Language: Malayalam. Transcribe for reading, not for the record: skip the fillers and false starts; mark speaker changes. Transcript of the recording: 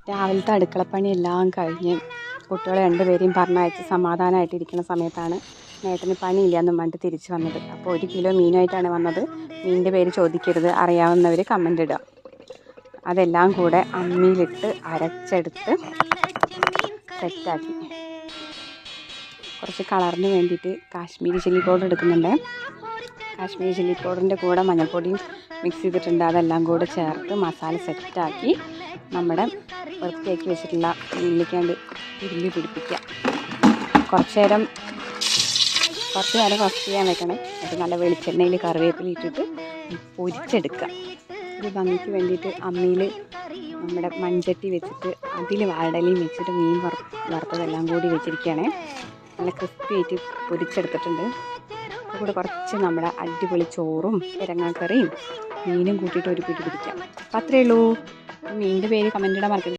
Speaker 1: രാവിലത്തെ അടുക്കളപ്പണി എല്ലാം കഴിഞ്ഞ് കുട്ടികളെ രണ്ടുപേരെയും പറഞ്ഞയച്ച് സമാധാനമായിട്ടിരിക്കുന്ന സമയത്താണ് നേട്ടന് പണിയില്ല എന്നും പറഞ്ഞിട്ട് തിരിച്ച് വന്നത്. അപ്പോൾ 1 കിലോ മീനുമായിട്ടാണ് വന്നത്. മീനിൻ്റെ പേര് ചോദിക്കരുത്, അറിയാവുന്നവർ കമൻ്റ് ഇടുക. അതെല്ലാം കൂടെ അമ്മിയിലിട്ട് അരച്ചെടുത്ത് സെറ്റാക്കി. കുറച്ച് കളറിന് വേണ്ടിയിട്ട് കാശ്മീരി ചില്ലി പൗഡർ എടുക്കുന്നുണ്ട്. കാശ്മീരി ചില്ലി പൗഡറിൻ്റെ കൂടെ മഞ്ഞൾപ്പൊടിയും മിക്സ് ചെയ്തിട്ടുണ്ട്. അതെല്ലാം കൂടെ ചേർത്ത് മസാല സെറ്റാക്കി നമ്മുടെ വൃത്തിയാക്കി വെച്ചിട്ടുള്ള മീനിലേക്കാണ്ട് തിരുമ്പി പിടിപ്പിക്കുക. കുറച്ച് നേരം റസ്റ്റ് ചെയ്യാൻ വെക്കണം. അത് നല്ല വെളിച്ചെണ്ണയിൽ കറിവേപ്പില ഇട്ടിട്ട് പൊരിച്ചെടുക്കുക. ഒരു ഭംഗിക്ക് വേണ്ടിയിട്ട് അമ്മിയിൽ നമ്മുടെ മൺചട്ടി വെച്ചിട്ട് അതിൽ വാഴയിലയും വെച്ചിട്ട് മീൻ വറുത്തതെല്ലാം കൂടി വെച്ചിരിക്കുകയാണ്. നല്ല ക്രിസ്പി ആയിട്ട് പൊരിച്ചെടുത്തിട്ടുണ്ട്. അതുകൂടെ കുറച്ച് നമ്മുടെ അടിപൊളി ചോറും കിഴങ്ങാക്കറിയും മീനും കൂട്ടിയിട്ട് ഒരു പിടി പിടിക്കാം. അപ്പം അത്രയേ ഉള്ളൂ. മീനിൻ്റെ പേര് കമൻ്റ് ഇടാൻ മറക്കരുത്.